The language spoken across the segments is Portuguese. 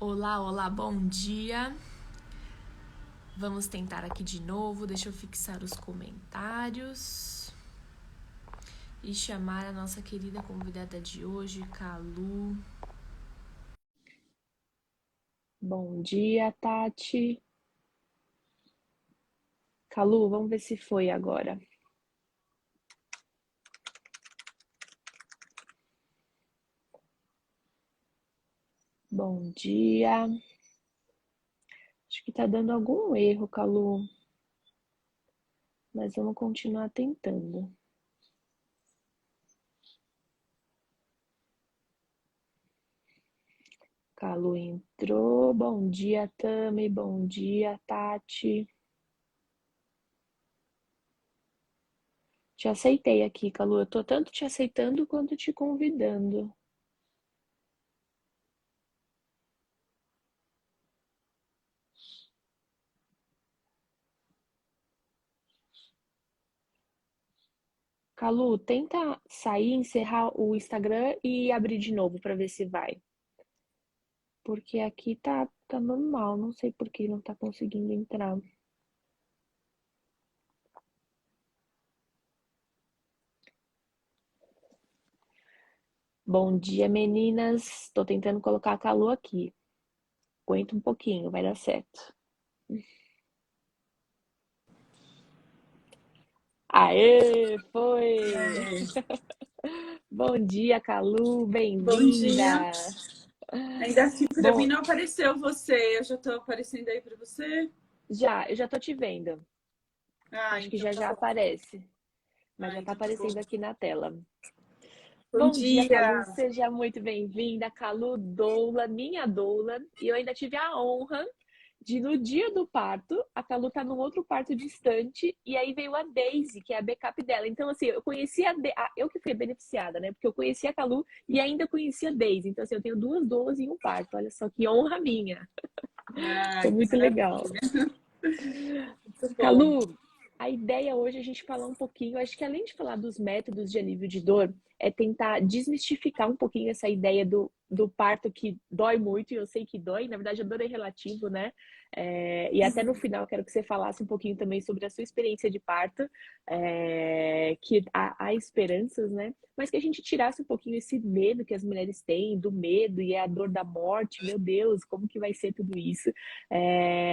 Olá, olá, bom dia. Vamos tentar aqui de novo. Deixa eu fixar os comentários e chamar a nossa querida convidada de hoje, Calu. Bom dia, Tati. Calu, vamos ver se foi agora. Bom dia. Acho que tá dando algum erro, Calu. Mas vamos continuar tentando. Calu entrou. Bom dia, Tami. Bom dia, Tati. Te aceitei aqui, Calu. Eu tô tanto te aceitando quanto te convidando. Calu, tenta sair, encerrar o Instagram e abrir de novo para ver se vai. Porque aqui tá normal. Não sei por que não tá conseguindo entrar. Bom dia, meninas. Tô tentando colocar a Calu aqui. Aguenta um pouquinho, vai dar certo. Aê, foi! Bom dia, Calu, Bom dia. bem-vinda! Ainda assim, para mim Bom, não apareceu você. Eu já estou aparecendo aí para você? eu já tô te vendo. Ah, Acho que então já tá já bom. aparece, mas Ah, já tá então tá bom. aparecendo aqui na tela. Bom Bom dia, Calu, dia. seja muito bem-vinda. Calu Doula, minha doula, e eu ainda tive a honra de, no dia do parto, a Calu tá num outro parto distante, e aí veio a Daisy, que é a backup dela. Então, assim, eu conheci eu que fui beneficiada, né? Porque eu conheci a Calu e ainda conheci a Daisy. Então, assim, eu tenho duas doulas em um parto. Olha só que honra minha. Foi Ai, que muito legal. maravilha. Muito bom. Calu, a ideia hoje é a gente falar um pouquinho, acho que além de falar dos métodos de alívio de dor, é tentar desmistificar um pouquinho essa ideia do parto que dói muito, e eu sei que dói, na verdade a dor é relativo, né? E até no final eu quero que você falasse um pouquinho também sobre a sua experiência de parto, que há esperanças, né? Mas que a gente tirasse um pouquinho esse medo que as mulheres têm, do medo e a dor da morte, meu Deus, como que vai ser tudo isso?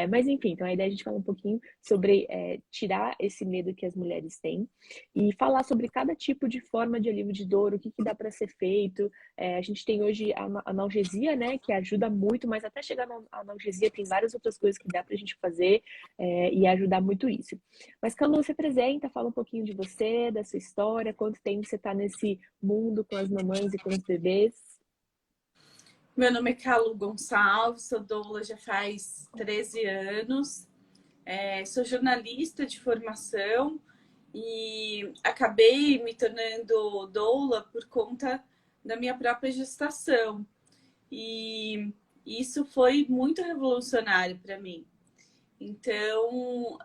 Mas enfim, então a ideia é a gente falar um pouquinho sobre tirar esse medo que as mulheres têm e falar sobre cada tipo de forma de alívio de dor, o que, que dá para ser feito. A gente tem hoje a analgesia, né, que ajuda muito, mas até chegar na analgesia tem várias outras coisas que dá para a gente fazer e ajudar muito isso. Mas, Calu, você apresenta, fala um pouquinho de você, da sua história, quanto tempo você está nesse mundo com as mamães e com os bebês. Meu nome é Calu Gonçalves, sou doula já faz 13 anos. Sou jornalista de formação e acabei me tornando doula por conta da minha própria gestação. E isso foi muito revolucionário para mim. Então,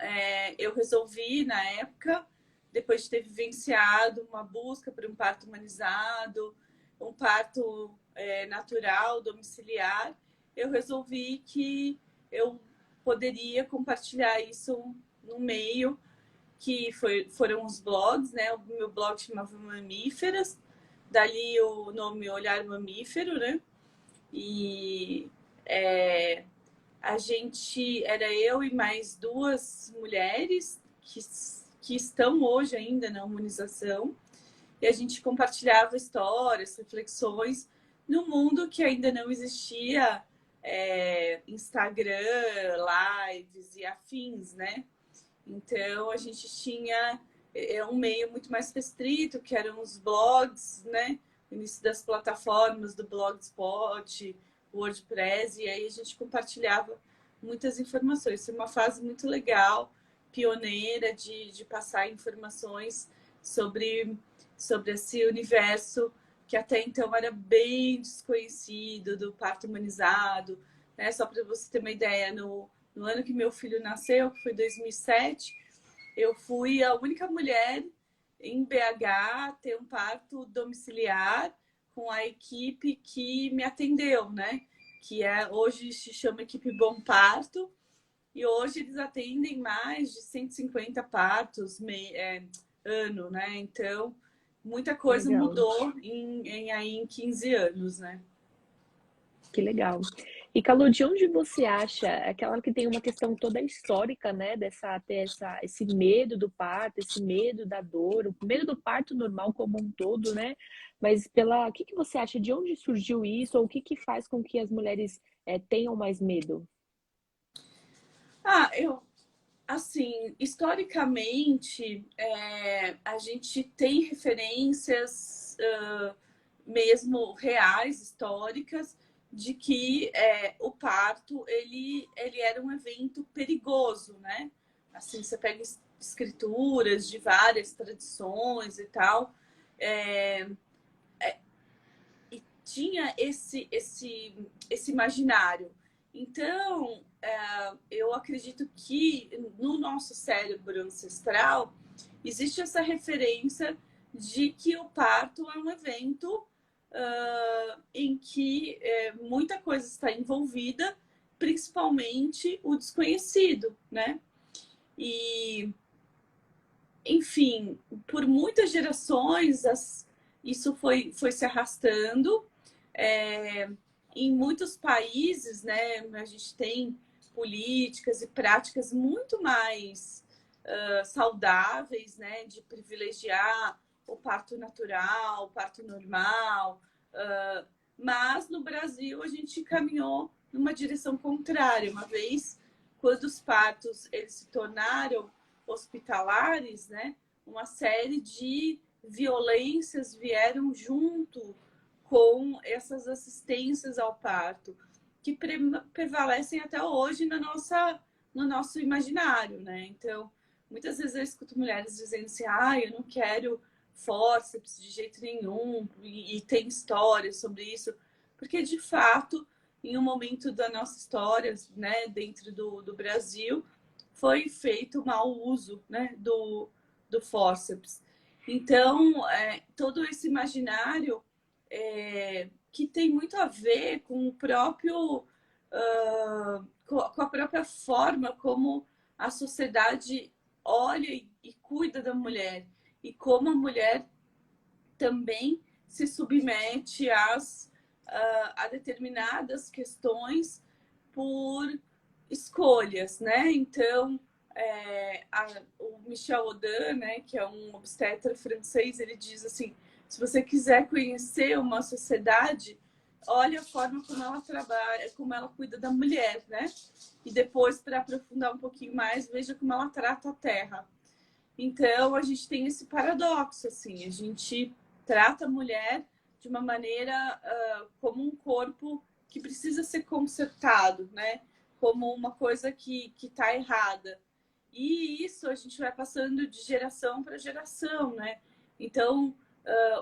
eu resolvi, na época, depois de ter vivenciado uma busca por um parto humanizado, um parto natural, domiciliar, eu resolvi que eu poderia compartilhar isso no meio, foram os blogs, né? O meu blog chamava Mamíferas, dali o nome Olhar Mamífero, né? E a gente era eu e mais duas mulheres que estão hoje ainda na humanização, e a gente compartilhava histórias, reflexões no mundo que ainda não existia Instagram, lives e afins, né? Então a gente tinha um meio muito mais restrito, que eram os blogs, né? O início das plataformas do Blogspot, WordPress, e aí a gente compartilhava muitas informações. Foi uma fase muito legal, pioneira de passar informações sobre esse universo que até então era bem desconhecido, do parto humanizado, né? Só para você ter uma ideia, no ano que meu filho nasceu, que foi 2007, eu fui a única mulher em BH a ter um parto domiciliar com a equipe que me atendeu, né? hoje se chama Equipe Bom Parto, e hoje eles atendem mais de 150 partos ano, né? Então, muita coisa Legal. mudou em 15 anos, né? Que legal. E, Calu, de onde você acha, aquela que tem uma questão toda histórica, né, esse medo do parto, esse medo da dor, o medo do parto normal como um todo, né? Mas o que que você acha, de onde surgiu isso, ou o que que faz com que as mulheres tenham mais medo? Assim, historicamente, a gente tem referências mesmo reais, históricas, de que o parto ele era um evento perigoso, né? Assim, você pega escrituras de várias tradições e tal, e tinha esse imaginário. Então, eu acredito que no nosso cérebro ancestral existe essa referência de que o parto é um evento em que muita coisa está envolvida, principalmente o desconhecido, né? E, enfim, por muitas gerações isso foi se arrastando. Em muitos países, né, a gente tem políticas e práticas muito mais saudáveis, né, de privilegiar o parto natural, o parto normal, mas no Brasil a gente caminhou numa direção contrária, uma vez quando os partos eles se tornaram hospitalares, né, uma série de violências vieram junto com essas assistências ao parto, que prevalecem até hoje no nosso imaginário, né? Então, muitas vezes eu escuto mulheres dizendo assim, eu não quero fórceps de jeito nenhum, e tem histórias sobre isso, porque de fato, em um momento da nossa história, né, dentro do Brasil, foi feito mau uso, né, do fórceps. Então, todo esse imaginário que tem muito a ver com o próprio com a própria forma como a sociedade olha e cuida da mulher, e como a mulher também se submete a determinadas questões por escolhas, né? Então, o Michel Audin, né, que é um obstetra francês, ele diz assim, se você quiser conhecer uma sociedade, olha a forma como ela trabalha, como ela cuida da mulher, né? E depois, para aprofundar um pouquinho mais, veja como ela trata a terra. Então, a gente tem esse paradoxo, assim, a gente trata a mulher de uma maneira como um corpo que precisa ser consertado, né? Como uma coisa que está errada. E isso a gente vai passando de geração para geração, né? Então,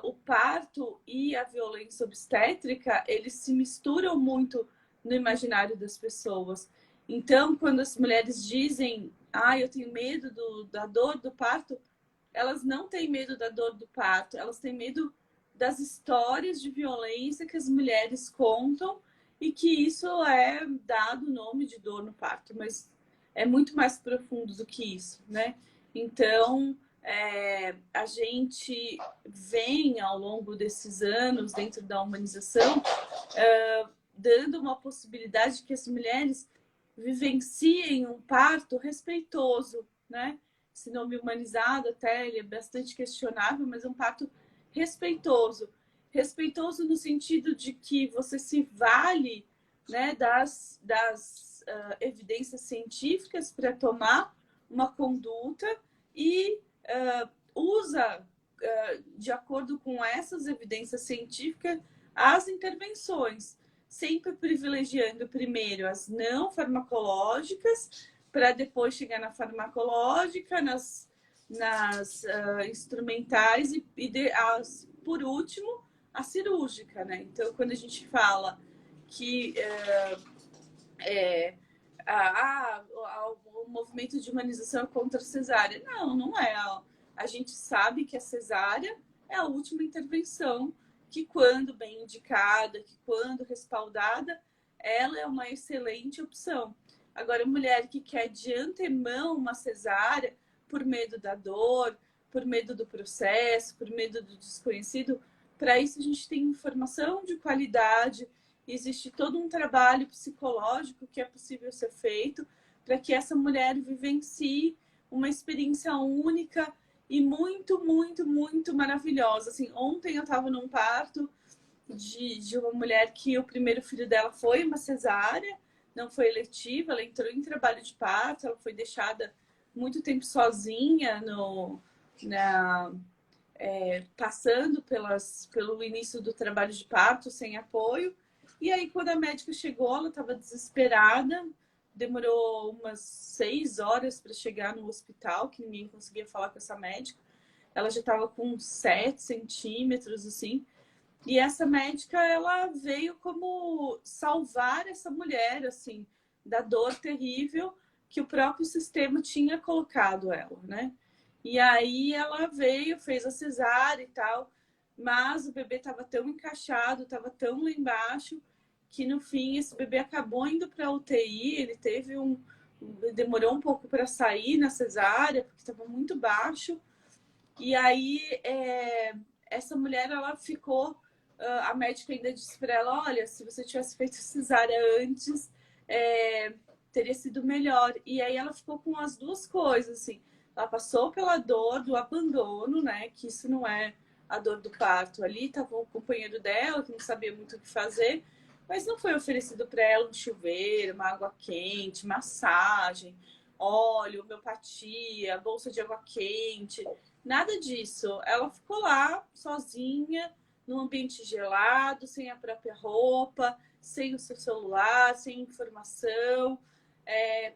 o parto e a violência obstétrica, eles se misturam muito no imaginário das pessoas. Então, quando as mulheres dizem, eu tenho medo da dor do parto, elas não têm medo da dor do parto, elas têm medo das histórias de violência que as mulheres contam e que isso é dado o nome de dor no parto, mas é muito mais profundo do que isso, né? Então, a gente vem ao longo desses anos, dentro da humanização, dando uma possibilidade que as mulheres vivenciem um parto respeitoso, né? Esse nome humanizado até ele é bastante questionável, mas é um parto respeitoso. Respeitoso no sentido de que você se vale, né, das evidências científicas para tomar uma conduta e usa, de acordo com essas evidências científicas, as intervenções, sempre privilegiando primeiro as não farmacológicas, para depois chegar na farmacológica, nas instrumentais e por último, a cirúrgica, né? Então, quando a gente fala que o movimento de humanização é contra a cesárea. Não é. A gente sabe que a cesárea é a última intervenção que, quando bem indicada, que quando respaldada, ela é uma excelente opção. Agora, mulher que quer de antemão uma cesárea, por medo da dor, por medo do processo, por medo do desconhecido, para isso a gente tem informação de qualidade, existe todo um trabalho psicológico que é possível ser feito para que essa mulher vivencie uma experiência única e muito, muito, muito maravilhosa. Assim, ontem eu estava num parto de uma mulher que o primeiro filho dela foi uma cesárea, não foi eletiva, ela entrou em trabalho de parto, ela foi deixada muito tempo sozinha passando pelo início do trabalho de parto, sem apoio. E aí, quando a médica chegou, ela estava desesperada, demorou umas 6 horas para chegar no hospital, que ninguém conseguia falar com essa médica. Ela já estava com 7 centímetros, assim. E essa médica, ela veio como salvar essa mulher, assim, da dor terrível que o próprio sistema tinha colocado ela, né? E aí ela veio, fez a cesárea e tal, mas o bebê estava tão encaixado, estava tão lá embaixo, que no fim esse bebê acabou indo para a UTI, ele teve demorou um pouco para sair na cesárea, porque estava muito baixo. E aí essa mulher, ela ficou, a médica ainda disse para ela, olha, se você tivesse feito cesárea antes, teria sido melhor. E aí ela ficou com as duas coisas, assim. Ela passou pela dor do abandono, né? Que isso não é a dor do parto. Ali estava o companheiro dela, que não sabia muito o que fazer, mas não foi oferecido para ela um chuveiro, uma água quente, massagem, óleo, homeopatia, bolsa de água quente, nada disso. Ela ficou lá sozinha, num ambiente gelado, sem a própria roupa, sem o seu celular, sem informação,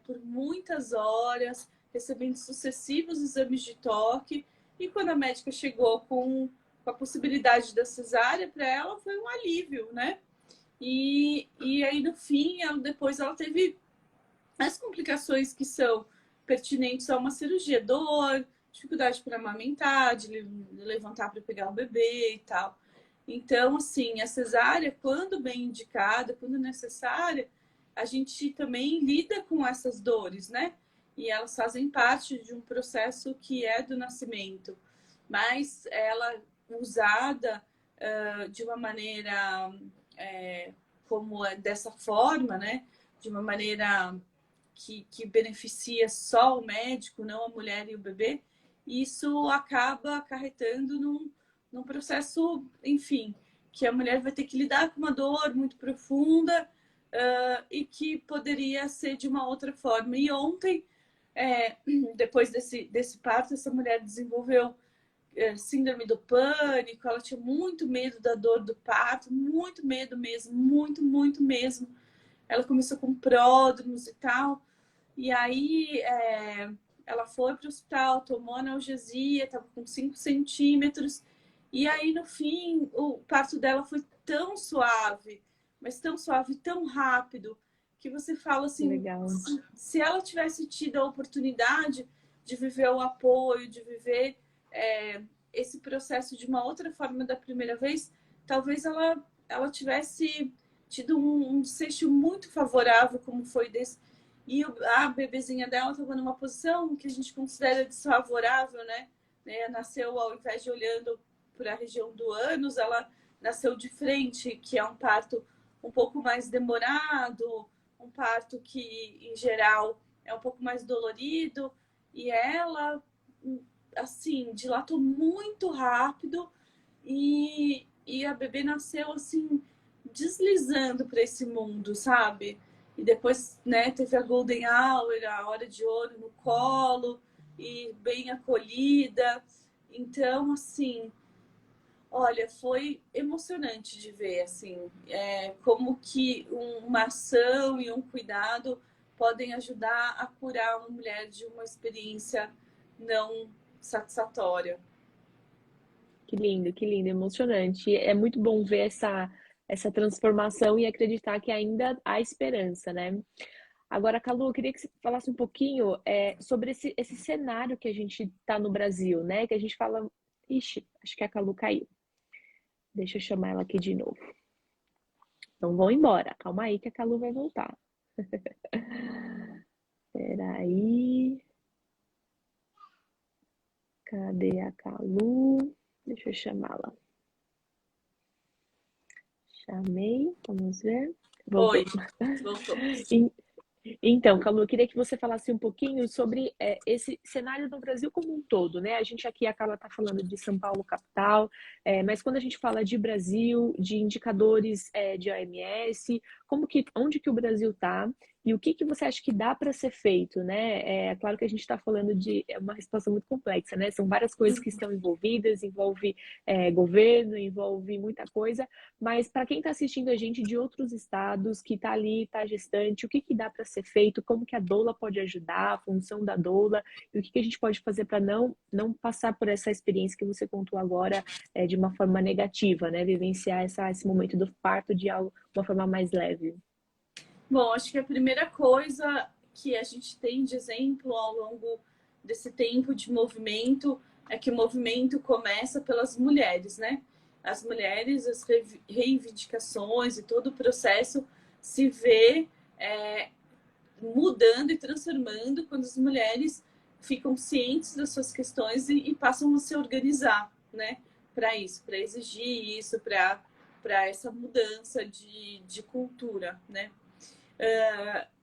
por muitas horas, recebendo sucessivos exames de toque. E quando a médica chegou com a possibilidade da cesárea para ela, foi um alívio, né? E aí, no fim, depois ela teve as complicações que são pertinentes a uma cirurgia, dor, dificuldade para amamentar, de levantar para pegar o bebê e tal. Então, assim, a cesárea, quando bem indicada, quando necessária, a gente também lida com essas dores, né? E elas fazem parte de um processo que é do nascimento. Mas ela usada de uma maneira como dessa forma, né? De uma maneira que beneficia só o médico, não a mulher e o bebê, isso acaba acarretando num processo, enfim, que a mulher vai ter que lidar com uma dor muito profunda e que poderia ser de uma outra forma. E ontem, depois desse parto, essa mulher desenvolveu síndrome do pânico, ela tinha muito medo da dor do parto, muito medo mesmo, muito, muito mesmo. Ela começou com pródromos e tal, e aí ela foi para o hospital, tomou analgesia, estava com 5 centímetros, e aí no fim o parto dela foi tão suave, mas tão suave, tão rápido, que você fala assim, Legal. se ela tivesse tido a oportunidade de viver o apoio, de viver esse processo de uma outra forma da primeira vez, talvez ela tivesse tido um desfecho muito favorável, como foi desse. E a bebezinha dela estava numa posição que a gente considera desfavorável, né? Nasceu, ao invés de olhando para a região do ânus, ela nasceu de frente, que é um parto um pouco mais demorado, um parto que, em geral, é um pouco mais dolorido. E ela, assim, dilatou muito rápido e a bebê nasceu, assim, deslizando para esse mundo, sabe? E depois, né, teve a Golden Hour, a hora de ouro no colo, e bem acolhida. Então, assim, olha, foi emocionante de ver, assim, como que uma ação e um cuidado podem ajudar a curar uma mulher de uma experiência não satisfatória. Que lindo, emocionante. É muito bom ver essa transformação e acreditar que ainda há esperança, né? Agora, Calu, eu queria que você falasse um pouquinho sobre esse cenário que a gente está no Brasil, né? Que a gente fala. Ixi, acho que a Calu caiu. Deixa eu chamar ela aqui de novo. Não vão embora. Calma aí que a Calu vai voltar. Peraí. Cadê a Calu? Deixa eu chamá-la. Chamei, vamos ver. Voltou. Oi, voltou. Então, Calu, eu queria que você falasse um pouquinho sobre esse cenário no Brasil como um todo, né? A gente aqui acaba falando de São Paulo capital, mas quando a gente fala de Brasil, de indicadores de OMS, onde que o Brasil está e o que você acha que dá para ser feito, né? É claro que a gente está falando de uma resposta muito complexa, né? São várias coisas que estão envolvidas, envolve governo, envolve muita coisa, mas para quem está assistindo a gente de outros estados, que está ali, está gestante, o que dá para ser feito, como que a doula pode ajudar, a função da doula, e o que a gente pode fazer para não passar por essa experiência que você contou agora de uma forma negativa, né? Vivenciar esse momento do parto de uma forma mais leve. Bom, acho que a primeira coisa que a gente tem de exemplo ao longo desse tempo de movimento é que o movimento começa pelas mulheres, né? As mulheres, as reivindicações e todo o processo se vê mudando e transformando quando as mulheres ficam cientes das suas questões e passam a se organizar, né? Para isso, para exigir isso, para essa mudança de cultura, né?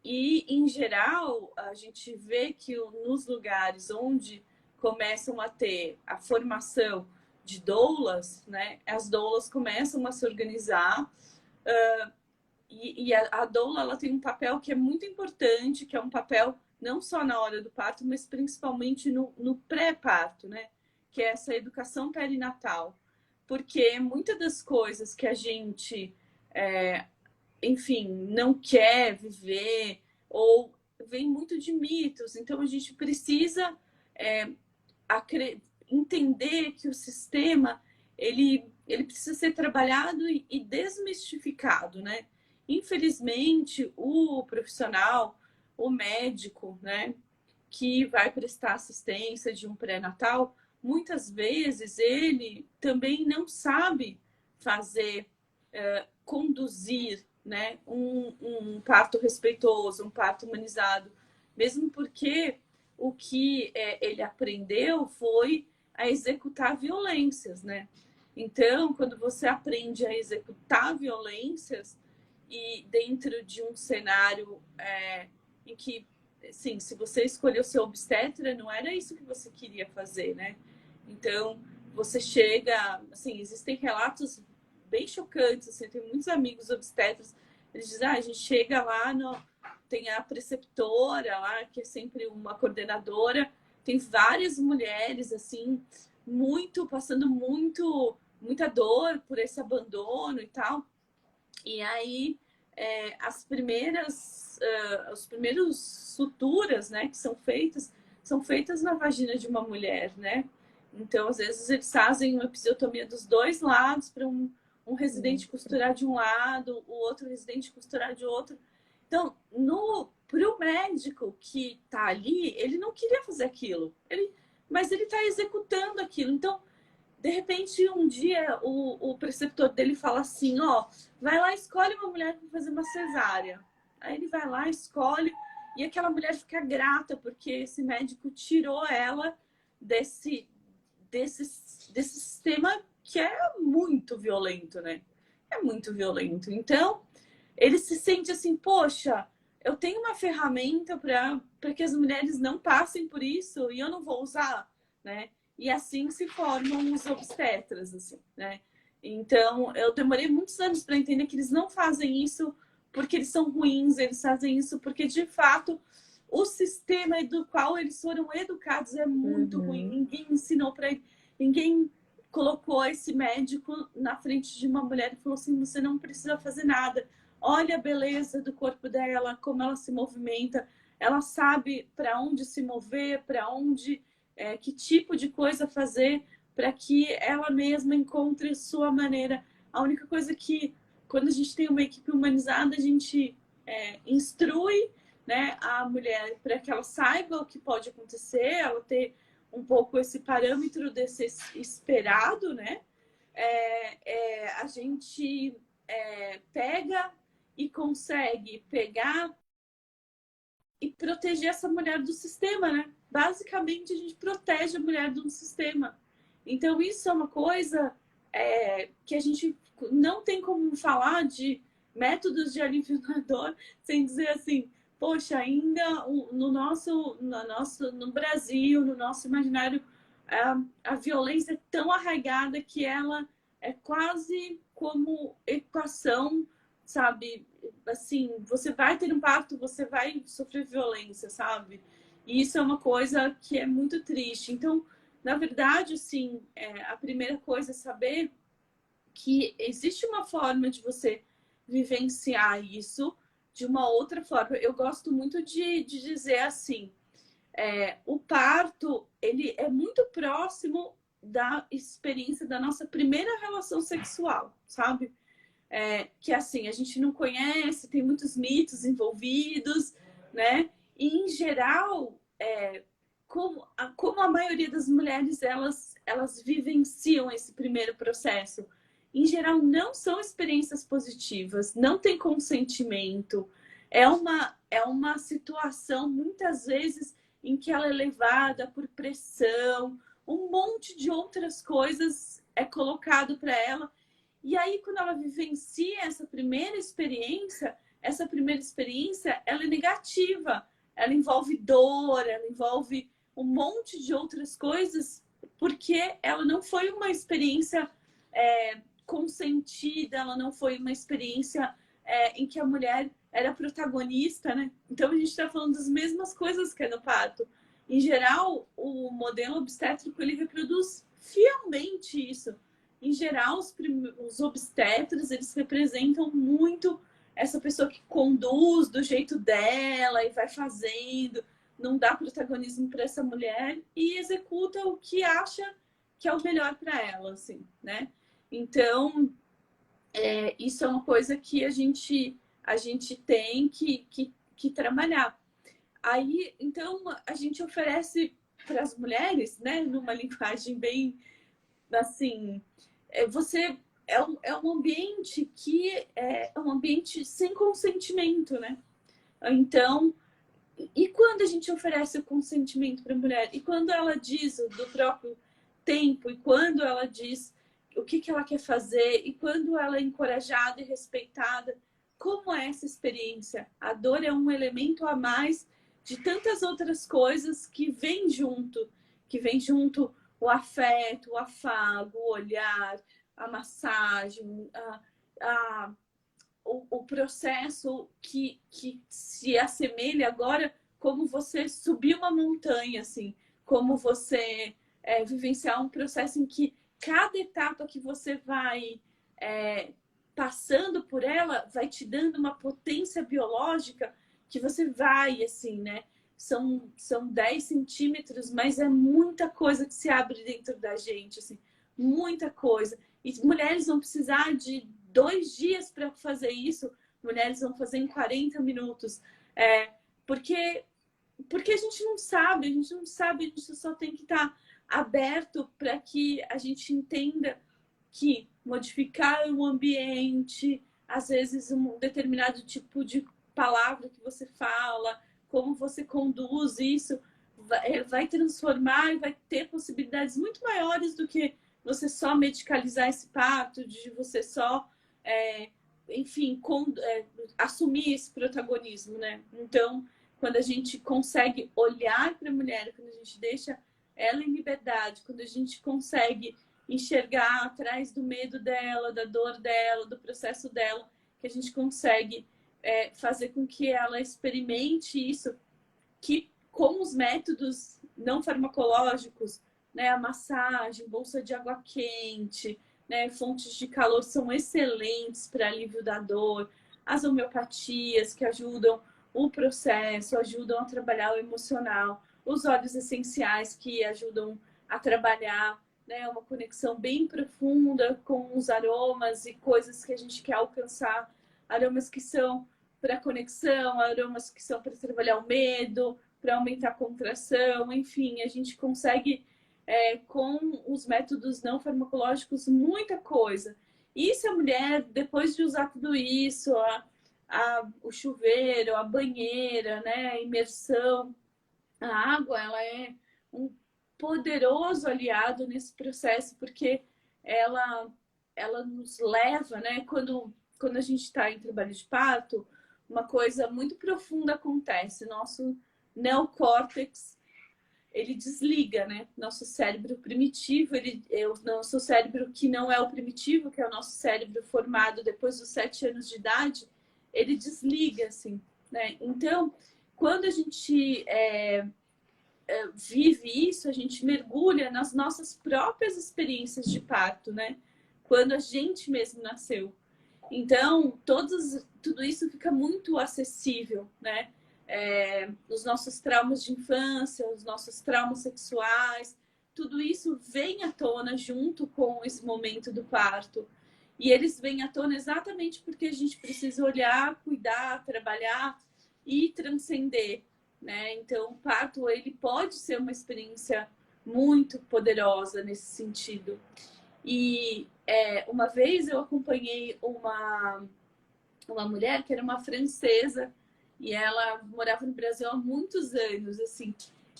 E, em geral, a gente vê que nos lugares onde começam a ter a formação de doulas, né, as doulas começam a se organizar e a doula ela tem um papel que é muito importante, que é um papel não só na hora do parto, mas principalmente no pré-parto, né, que é essa educação perinatal. Porque muitas das coisas que a gente enfim, não quer viver, ou vem muito de mitos. Então, a gente precisa entender que o sistema ele precisa ser trabalhado e desmistificado, né? Infelizmente, o profissional, o médico, né, que vai prestar assistência de um pré-natal, muitas vezes ele também não sabe fazer, conduzir, né, um parto respeitoso, um parto humanizado, mesmo porque o que ele aprendeu foi a executar violências, né? Então, quando você aprende a executar violências e dentro de um cenário em que, assim, se você escolheu ser obstetra, não era isso que você queria fazer, né? Então, você chega, assim, existem relatos bem chocantes, assim, tem muitos amigos obstetras, eles dizem, a gente chega lá, tem a preceptora lá, que é sempre uma coordenadora, tem várias mulheres, assim, passando muita dor por esse abandono e tal. E aí, os primeiros suturas, né, que são feitas na vagina de uma mulher, né? Então, às vezes, eles fazem uma episiotomia dos dois lados para um residente costurar de um lado, o outro residente costurar de outro. Então, para o médico que está ali, ele não queria fazer aquilo, mas ele está executando aquilo. Então, de repente, um dia, o preceptor dele fala assim, vai lá, escolhe uma mulher para fazer uma cesárea. Aí ele vai lá, escolhe, e aquela mulher fica grata, porque esse médico tirou ela desse sistema que é muito violento, né? É muito violento. Então, ele se sente assim, poxa, eu tenho uma ferramenta para que as mulheres não passem por isso e eu não vou usar, né? E assim se formam os obstetras, assim, né? Então, eu demorei muitos anos para entender que eles não fazem isso porque eles são ruins, eles fazem isso porque, de fato, o sistema do qual eles foram educados é muito ruim. Ninguém ensinou para ele, ninguém colocou esse médico na frente de uma mulher e falou assim, você não precisa fazer nada. Olha a beleza do corpo dela, como ela se movimenta, ela sabe para onde se mover, para onde, que tipo de coisa fazer para que ela mesma encontre sua maneira. A única coisa que, quando a gente tem uma equipe humanizada, a gente instrui, né, a mulher para que ela saiba o que pode acontecer, ela ter um pouco esse parâmetro desse esperado, né? A gente pega e consegue pegar e proteger essa mulher do sistema, né? Basicamente, a gente protege a mulher do sistema. Então, isso é uma coisa que a gente não tem como falar de métodos de alívio da dor sem dizer assim, poxa, ainda no Brasil, no nosso imaginário, a violência é tão arraigada que ela é quase como equação, sabe? Assim, você vai ter um parto, você vai sofrer violência, sabe? E isso é uma coisa que é muito triste. Então, na verdade, assim, a primeira coisa é saber que existe uma forma de você vivenciar isso de uma outra forma. Eu gosto muito de dizer assim, o parto, ele é muito próximo da experiência da nossa primeira relação sexual, sabe? Que assim, a gente não conhece, tem muitos mitos envolvidos, né? E em geral, como a maioria das mulheres elas vivenciam esse primeiro processo, em geral não são experiências positivas, não tem consentimento, é uma situação muitas vezes em que ela é levada por pressão, um monte de outras coisas é colocado para ela. E aí, quando ela vivencia essa primeira experiência, ela é negativa. Ela envolve dor, ela envolve um monte de outras coisas, porque ela não foi uma experiência consentida, ela não foi uma experiência em que a mulher era protagonista, né? Então, a gente está falando das mesmas coisas que é no parto. Em geral, o modelo obstétrico, ele reproduz fielmente isso. Em geral, os obstetras, eles representam muito essa pessoa que conduz do jeito dela e vai fazendo, não dá protagonismo para essa mulher e executa o que acha que é o melhor para ela, assim, né? Então, isso é uma coisa que a gente tem que trabalhar. Aí, então, a gente oferece para as mulheres, né, numa linguagem bem, assim, você é um ambiente que é um ambiente sem consentimento, né? Então, e quando a gente oferece o consentimento para a mulher? E quando ela diz do próprio tempo? E quando ela diz o que ela quer fazer? E quando ela é encorajada e respeitada? Como é essa experiência? A dor é um elemento a mais de tantas outras coisas que vem junto o afeto, o afago, o olhar, a massagem, o processo que se assemelha agora como você subir uma montanha, assim, como você vivenciar um processo em que cada etapa que você vai passando por ela vai te dando uma potência biológica que você vai, assim, né? São 10 centímetros, mas é muita coisa que se abre dentro da gente, assim, muita coisa. E mulheres vão precisar de 2 dias para fazer isso, mulheres vão fazer em 40 minutos. Porque a gente não sabe, a gente só tem que estar aberto para que a gente entenda que modificar o ambiente, às vezes um determinado tipo de palavra que você fala, como você conduz isso, vai transformar e vai ter possibilidades muito maiores do que você só medicalizar esse parto, de você só, enfim, assumir esse protagonismo, né? Então, quando a gente consegue olhar para a mulher, quando a gente deixa ela em liberdade, quando a gente consegue enxergar atrás do medo dela, da dor dela, do processo dela, que a gente consegue fazer com que ela experimente isso, que com os métodos não farmacológicos, né, a massagem, bolsa de água quente, né, fontes de calor são excelentes para alívio da dor, as homeopatias que ajudam o processo, ajudam a trabalhar o emocional, os óleos essenciais que ajudam a trabalhar, né, uma conexão bem profunda com os aromas e coisas que a gente quer alcançar, aromas que são para conexão, aromas que são para trabalhar o medo, para aumentar a contração, enfim, a gente consegue com os métodos não farmacológicos muita coisa. E se a mulher, depois de usar tudo isso, o chuveiro, a banheira, né, a imersão, a água, ela é um poderoso aliado nesse processo, porque ela, ela nos leva, né, quando a gente está em trabalho de parto, uma coisa muito profunda acontece. Nosso neocórtex, ele desliga, né? Nosso cérebro primitivo, o nosso cérebro que não é o primitivo, que é o nosso cérebro formado depois dos 7 anos de idade, ele desliga, assim, né? Então, quando a gente vive isso, a gente mergulha nas nossas próprias experiências de parto, né? Quando a gente mesmo nasceu. Então, tudo isso fica muito acessível, né? Os nossos traumas de infância, os nossos traumas sexuais, tudo isso vem à tona junto com esse momento do parto. E eles vêm à tona exatamente porque a gente precisa olhar, cuidar, trabalhar e transcender, né? Então, o parto, ele pode ser uma experiência muito poderosa nesse sentido. E uma vez eu acompanhei uma mulher que era uma francesa e ela morava no Brasil há muitos anos, assim.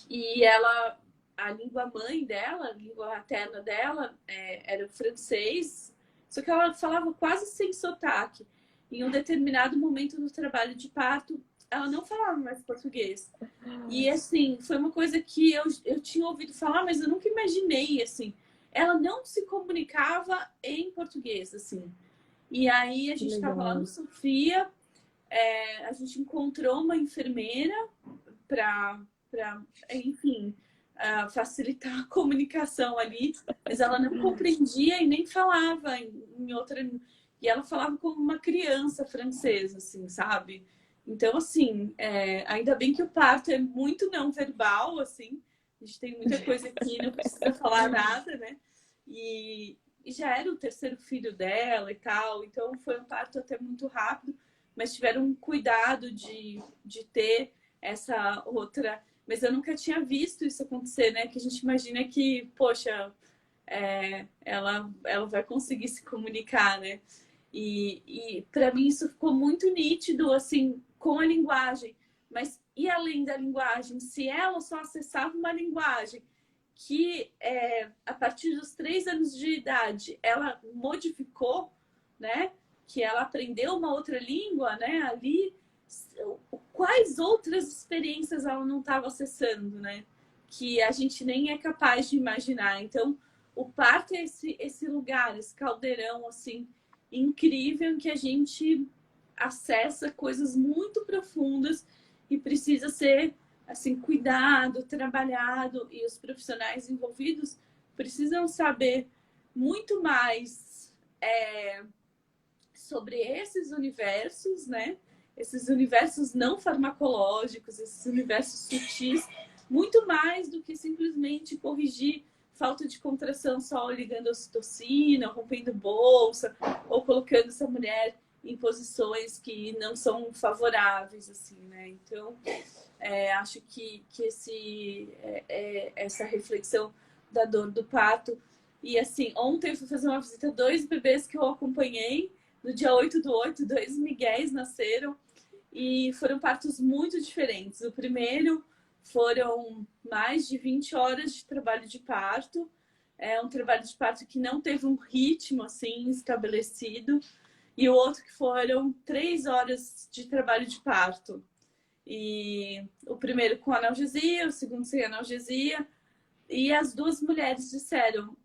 E ela, a língua mãe dela, a língua materna dela, era o francês, só que ela falava quase sem sotaque. Em um determinado momento do trabalho de parto, ela não falava mais português. E, assim, foi uma coisa que eu tinha ouvido falar, mas eu nunca imaginei, assim. Ela não se comunicava em português, assim. E aí a gente estava lá no Sofia, a gente encontrou uma enfermeira para, enfim, facilitar a comunicação ali, mas ela não compreendia e nem falava em outra. E ela falava como uma criança francesa, assim, sabe? Então, assim, ainda bem que o parto é muito não verbal, assim, a gente tem muita coisa aqui, não precisa falar nada, né? E já era o terceiro filho dela e tal, então foi um parto até muito rápido, mas tiveram um cuidado de ter essa outra. Mas eu nunca tinha visto isso acontecer, né? Que a gente imagina que, poxa, ela vai conseguir se comunicar, né? E para mim isso ficou muito nítido, assim, com a linguagem. Mas e além da linguagem? Se ela só acessava uma linguagem que a partir dos 3 anos de idade ela modificou, né? Que ela aprendeu uma outra língua, né? Ali, quais outras experiências ela não estava acessando, né? Que a gente nem é capaz de imaginar. Então, o parto é esse lugar, esse caldeirão, assim, incrível, em que a gente acessa coisas muito profundas e precisa ser, assim, cuidado, trabalhado, e os profissionais envolvidos precisam saber muito mais sobre esses universos, né? Esses universos não farmacológicos, esses universos sutis, muito mais do que simplesmente corrigir falta de contração só ligando a ocitocina, rompendo bolsa, ou colocando essa mulher em posições que não são favoráveis, assim, né? Então, acho que essa reflexão da dor do parto. E, assim, ontem eu fui fazer uma visita a 2 bebês que eu acompanhei. No dia 8/8, 2 miguéis nasceram e foram partos muito diferentes. O primeiro foram mais de 20 horas de trabalho de parto. É um trabalho de parto que não teve um ritmo assim estabelecido. E o outro que foram 3 horas de trabalho de parto. E o primeiro com analgesia, o segundo sem analgesia. E as 2 mulheres disseram: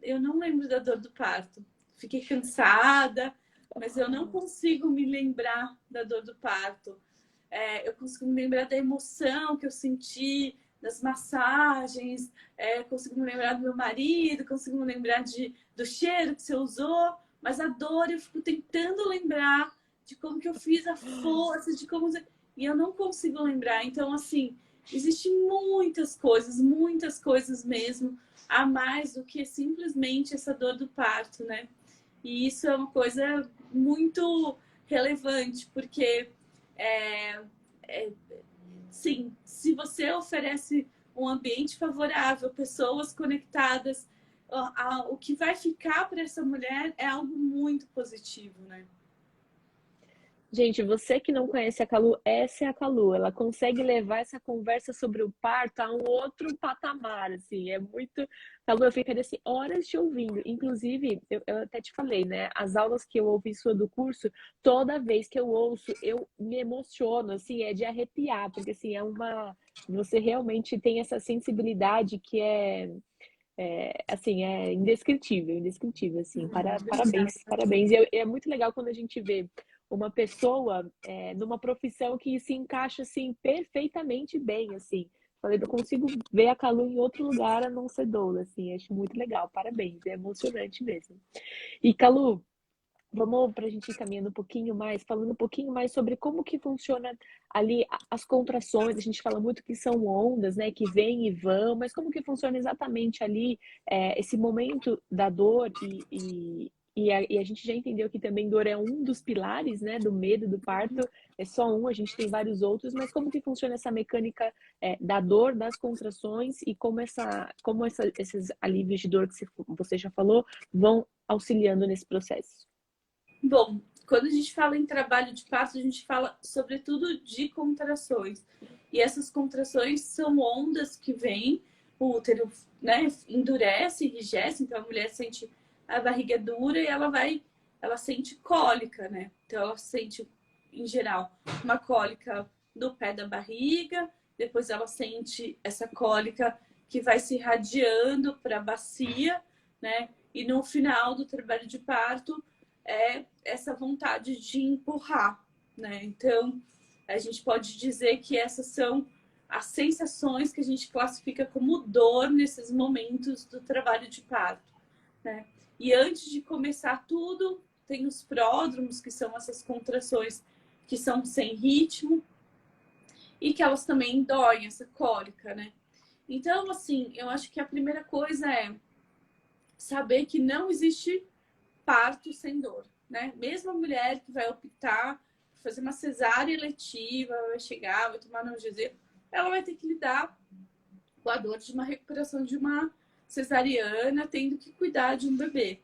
eu não lembro da dor do parto. Fiquei cansada, mas eu não consigo me lembrar da dor do parto. Eu consigo me lembrar da emoção que eu senti, das massagens, consigo me lembrar do meu marido, consigo me lembrar do cheiro que você usou, mas a dor eu fico tentando lembrar de como que eu fiz a força, de como... E eu não consigo lembrar. Então, assim, existem muitas coisas mesmo, a mais do que simplesmente essa dor do parto, né? E isso é uma coisa muito relevante, porque sim, se você oferece um ambiente favorável, pessoas conectadas, o que vai ficar para essa mulher é algo muito positivo, né? Gente, você que não conhece a Calu, essa é a Calu. Ela consegue levar essa conversa sobre o parto a um outro patamar, assim. É muito... Calu, eu ficaria assim, horas te ouvindo. Inclusive, eu até te falei, né? As aulas que eu ouvi sua do curso, toda vez que eu ouço, eu me emociono, assim, é de arrepiar. Porque, assim, é uma... Você realmente tem essa sensibilidade que assim, é indescritível, indescritível, assim, parabéns, parabéns. E é muito legal quando a gente vê uma pessoa numa profissão que se encaixa, assim, perfeitamente bem, assim. Falei, eu consigo ver a Calu em outro lugar a não ser doula, assim, acho muito legal, parabéns, é emocionante mesmo. E, Calu, vamos para a gente ir caminhando um pouquinho mais, falando um pouquinho mais sobre como que funciona ali as contrações. A gente fala muito que são ondas, né, que vêm e vão, mas como que funciona exatamente ali esse momento da dor e a gente já entendeu que também dor é um dos pilares, né, do medo do parto. É só um, a gente tem vários outros, mas como que funciona essa mecânica da dor, das contrações e esses alívios de dor que você já falou vão auxiliando nesse processo? Bom, quando a gente fala em trabalho de parto, a gente fala sobretudo de contrações. E essas contrações são ondas que vêm, o útero, né, endurece, enrijece, então a mulher sente a barriga dura e ela sente cólica, né? Então ela sente, em geral, uma cólica do pé da barriga, depois ela sente essa cólica que vai se irradiando para a bacia, né? E no final do trabalho de parto, é essa vontade de empurrar, né? Então, a gente pode dizer que essas são as sensações que a gente classifica como dor nesses momentos do trabalho de parto, né? E antes de começar tudo, tem os pródromos, que são essas contrações que são sem ritmo e que elas também doem, essa cólica, né? Então, assim, eu acho que a primeira coisa é saber que não existe parto sem dor, né? Mesmo a mulher que vai optar por fazer uma cesárea eletiva, vai chegar, vai tomar analgesia, ela vai ter que lidar com a dor de uma recuperação de uma cesariana, tendo que cuidar de um bebê.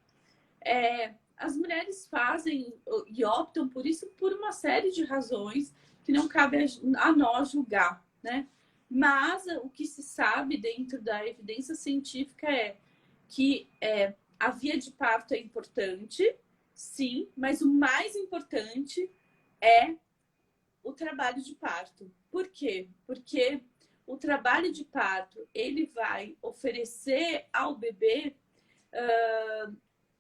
As mulheres fazem e optam por isso por uma série de razões que não cabe a nós julgar, né? Mas o que se sabe dentro da evidência científica é que a via de parto é importante, sim, mas o mais importante é o trabalho de parto. Por quê? Porque o trabalho de parto ele vai oferecer ao bebê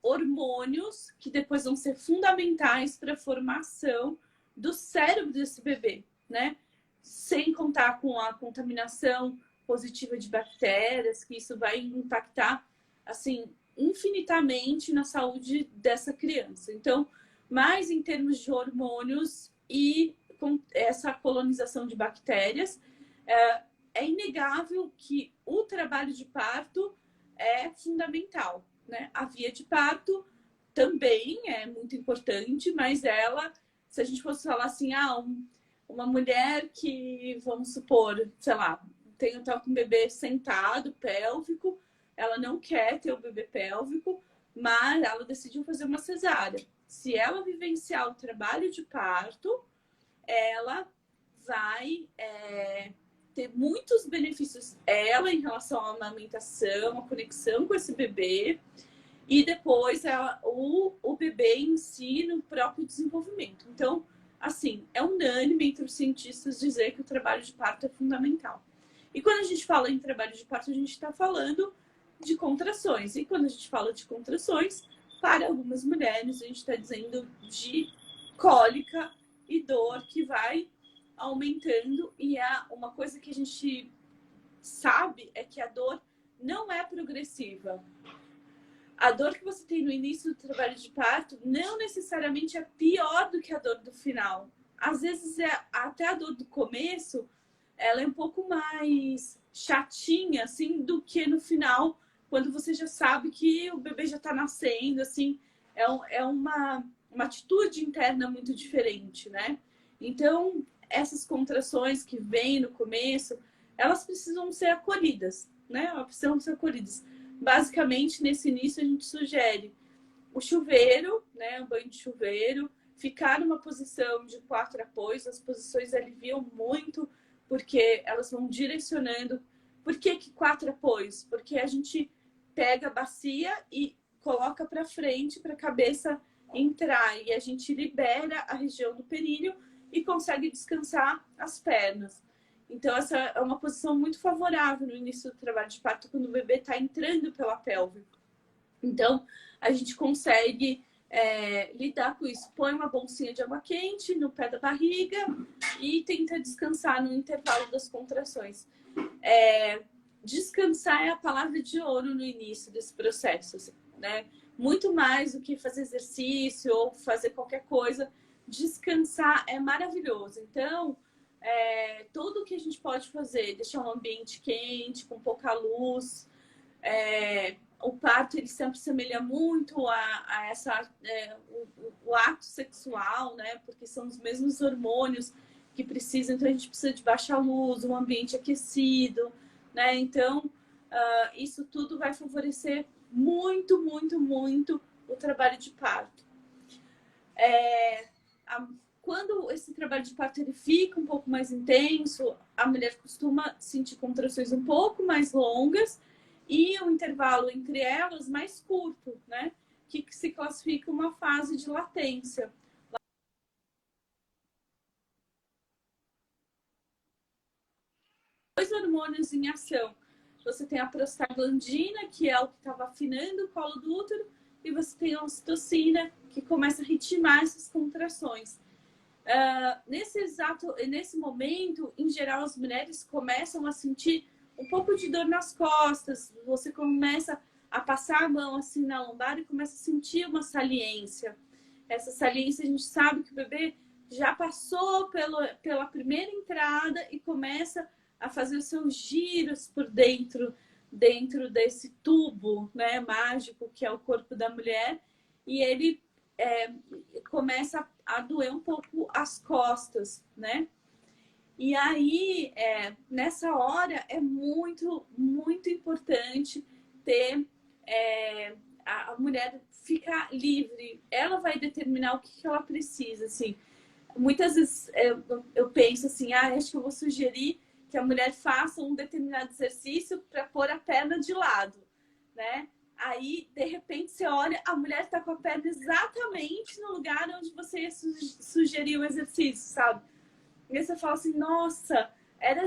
hormônios que depois vão ser fundamentais para a formação do cérebro desse bebê, né? Sem contar com a contaminação positiva de bactérias, que isso vai impactar, assim, infinitamente na saúde dessa criança. Então, mais em termos de hormônios e com essa colonização de bactérias, é inegável que o trabalho de parto é fundamental, né? A via de parto também é muito importante, mas ela, se a gente fosse falar assim, uma mulher que, vamos supor, sei lá, tá com um bebê sentado, pélvico, ela não quer ter o bebê pélvico, mas ela decidiu fazer uma cesárea. Se ela vivenciar o trabalho de parto, ela vai ter muitos benefícios, ela em relação à amamentação, a conexão com esse bebê, e depois o bebê em si no próprio desenvolvimento. Então, assim, é unânime entre os cientistas dizer que o trabalho de parto é fundamental. E quando a gente fala em trabalho de parto, a gente está falando de contrações. E quando a gente fala de contrações, para algumas mulheres, a gente está dizendo de cólica e dor que vai aumentando. E uma coisa que a gente sabe é que a dor não é progressiva. A dor que você tem no início do trabalho de parto não necessariamente é pior do que a dor do final. Às vezes, até a dor do começo, ela é um pouco mais chatinha, assim, do que no final, quando você já sabe que o bebê já está nascendo, assim. É uma atitude interna muito diferente, né? Então, essas contrações que vêm no começo, elas precisam ser acolhidas, né? Elas precisam ser acolhidas. basicamente, nesse início, a gente sugere o chuveiro, né, um banho de chuveiro, ficar numa posição de 4 apoios. As posições aliviam muito, porque elas vão direcionando. Por que 4 apoios? Porque a gente pega a bacia e coloca para frente para a cabeça entrar, e a gente libera a região do períneo e consegue descansar as pernas. Então, essa é uma posição muito favorável no início do trabalho de parto, quando o bebê está entrando pela pelve. Então, a gente consegue lidar com isso. Põe uma bolsinha de água quente no pé da barriga e tenta descansar no intervalo das contrações. Descansar é a palavra de ouro no início desse processo, né? Muito mais do que fazer exercício ou fazer qualquer coisa. Descansar é maravilhoso. Então, tudo que a gente pode fazer, deixar um ambiente quente, com pouca luz. O parto, ele sempre assemelha muito a o ato sexual, né? Porque são os mesmos hormônios que precisam. Então, a gente precisa de baixa luz, um ambiente aquecido, né? Então, isso tudo vai favorecer muito, muito, muito o trabalho de parto. Quando esse trabalho de parto ele fica um pouco mais intenso, a mulher costuma sentir contrações um pouco mais longas e o intervalo entre elas mais curto, né? Que se classifica uma fase de latência. Dois hormônios em ação. Você tem a prostaglandina, que é o que estava afinando o colo do útero, e você tem a ocitocina, que começa a ritmar essas contrações. Nesse momento, em geral, as mulheres começam a sentir um pouco de dor nas costas. Você começa a passar a mão assim na lombar e começa a sentir uma saliência. Essa saliência, a gente sabe que o bebê já passou pela primeira entrada e começa a fazer os seus giros por dentro desse tubo, né, mágico que é o corpo da mulher, e ele começa a doer um pouco as costas, né? E aí, nessa hora, é muito, muito importante ter a mulher ficar livre. Ela vai determinar o que ela precisa, assim. Muitas vezes eu penso assim, acho que eu vou sugerir que a mulher faça um determinado exercício para pôr a perna de lado, né? Aí, de repente, você olha, a mulher está com a perna exatamente no lugar onde você ia sugerir o exercício, sabe? E aí você fala assim, nossa, ela,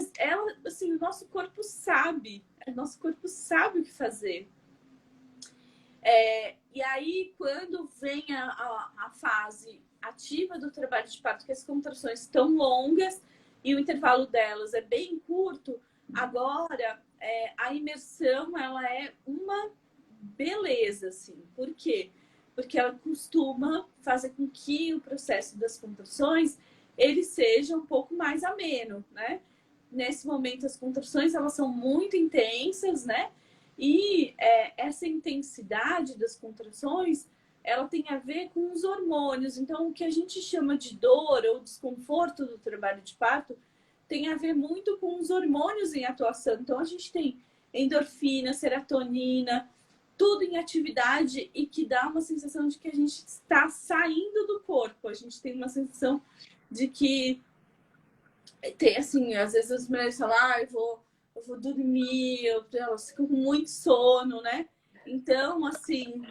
assim, o nosso corpo sabe o que fazer. E aí, quando vem a fase ativa do trabalho de parto, que as contrações estão longas e o intervalo delas é bem curto, agora a imersão, ela é uma beleza, assim. Por quê? Porque ela costuma fazer com que o processo das contrações ele seja um pouco mais ameno, né? Nesse momento, as contrações, elas são muito intensas, né? E essa intensidade das contrações, ela tem a ver com os hormônios. Então, o que a gente chama de dor ou desconforto do trabalho de parto tem a ver muito com os hormônios em atuação. Então, a gente tem endorfina, serotonina, tudo em atividade e que dá uma sensação de que a gente está saindo do corpo. A gente tem uma sensação de que tem, assim, às vezes as mulheres falam, eu vou dormir, elas ficam com muito sono, né? Então, assim,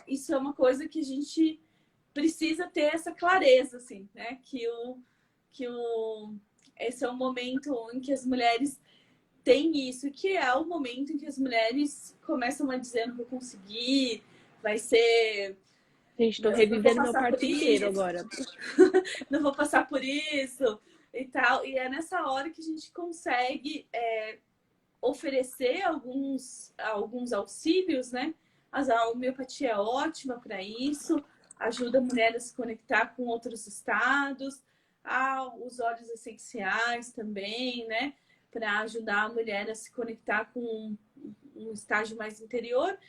isso é uma coisa que a gente precisa ter essa clareza, assim, né? Esse é o momento em que as mulheres têm isso, que é o momento em que as mulheres começam a dizer, não vou conseguir, vai ser... Gente, tô revivendo meu parto inteiro agora. Não vou passar por isso e tal. E é nessa hora que a gente consegue oferecer alguns auxílios, né? A homeopatia é ótima para isso, ajuda a mulher a se conectar com outros estados, os óleos essenciais também, né? Para ajudar a mulher a se conectar com um estágio mais interior.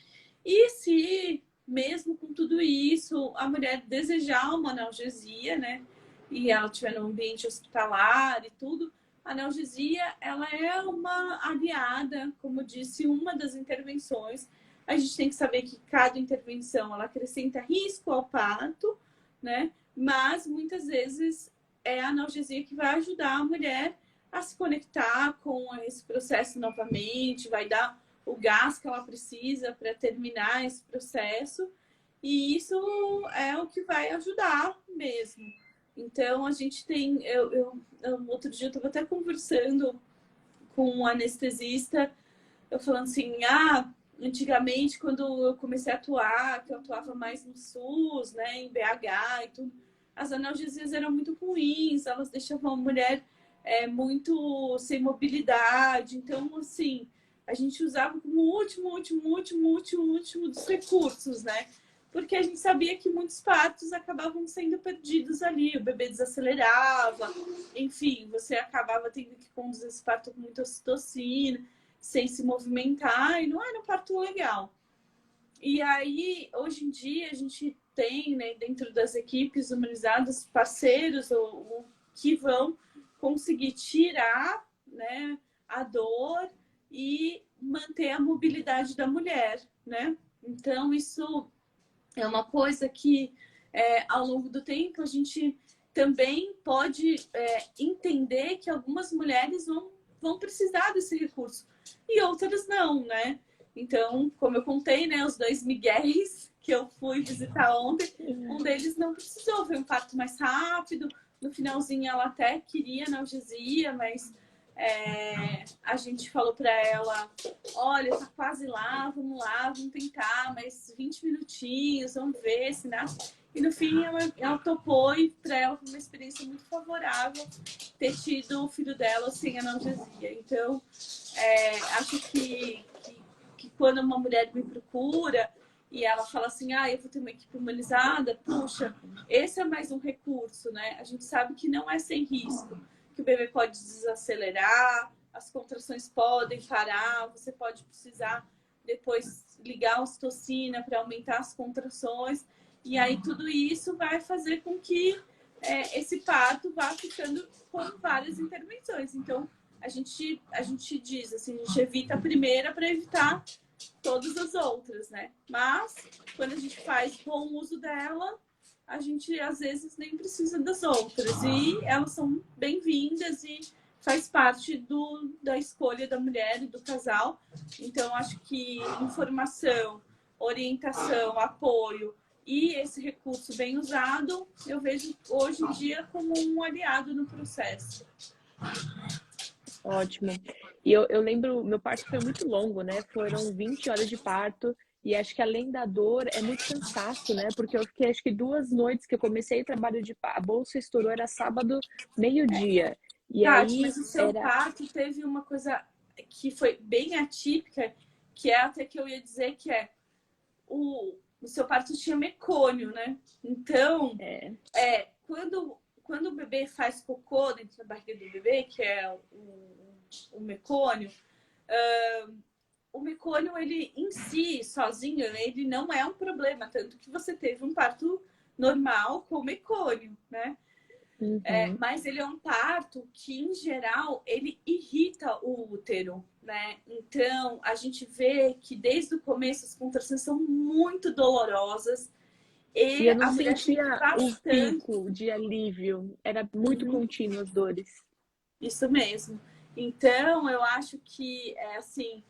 E se, mesmo com tudo isso, a mulher desejar uma analgesia, né? E ela estiver no ambiente hospitalar e tudo, a analgesia, ela é uma aliada, como disse, uma das intervenções. A gente tem que saber que cada intervenção ela acrescenta risco ao parto, né? Mas muitas vezes é a analgesia que vai ajudar a mulher a se conectar com esse processo novamente, vai dar o gás que ela precisa para terminar esse processo, e isso é o que vai ajudar mesmo. Então, a gente tem... outro dia eu estava até conversando com um anestesista, eu falando assim, antigamente, quando eu comecei a atuar, que eu atuava mais no SUS, né, em BH e tudo, as analgesias eram muito ruins, elas deixavam a mulher muito sem mobilidade. Então, assim, a gente usava como último dos recursos, né? Porque a gente sabia que muitos partos acabavam sendo perdidos ali, o bebê desacelerava, enfim, você acabava tendo que conduzir esse parto com muita ocitocina, sem se movimentar, e não era um parto legal. E aí, hoje em dia, a gente tem, né, dentro das equipes humanizadas, parceiros que vão conseguir tirar, né, a dor e manter a mobilidade da mulher, né? Então, isso é uma coisa que, ao longo do tempo, a gente também pode entender que algumas mulheres vão precisar desse recurso e outras não, né? Então, como eu contei, né, os 2 miguéis que eu fui visitar ontem, um deles não precisou, foi um parto mais rápido. No finalzinho ela até queria analgesia, mas a gente falou para ela, olha, tá quase lá, vamos tentar, mais 20 minutinhos, vamos ver se dá. E no fim ela topou, e para ela foi uma experiência muito favorável ter tido o filho dela sem analgesia. Então, acho que quando uma mulher me procura e ela fala assim, eu vou ter uma equipe humanizada, puxa, esse é mais um recurso, né? A gente sabe que não é sem risco, que o bebê pode desacelerar, as contrações podem parar, você pode precisar depois ligar a ocitocina para aumentar as contrações, e aí tudo isso vai fazer com que esse parto vá ficando com várias intervenções. Então, a gente diz assim, a gente evita a primeira para evitar todas as outras, né? Mas, quando a gente faz bom uso dela, a gente, às vezes, nem precisa das outras. E elas são bem-vindas e faz parte da escolha da mulher e do casal. Então, acho que informação, orientação, apoio e esse recurso bem usado, eu vejo hoje em dia como um aliado no processo. Ótimo. E eu lembro, meu parto foi muito longo, né? Foram 20 horas de parto. E acho que além da dor, é muito cansaço, né? Porque eu fiquei, acho que 2 noites que eu comecei o trabalho de parto. A bolsa estourou, era sábado, meio-dia. E Tati, aí mas o seu parto teve uma coisa que foi bem atípica, que é até que eu ia dizer que o seu parto tinha mecônio, né? Então, quando o bebê faz cocô dentro da barriga do bebê, que é o mecônio, o mecônio, ele em si, sozinho, ele não é um problema, tanto que você teve um parto normal com mecônio, né? Uhum. Mas ele é um parto que, em geral, ele irrita o útero, né? Então, a gente vê que desde o começo as contrações são muito dolorosas. E eu não a mulher sentia bastante... o pico de alívio, era muito contínuo as dores. Isso mesmo. Então, eu acho que, assim,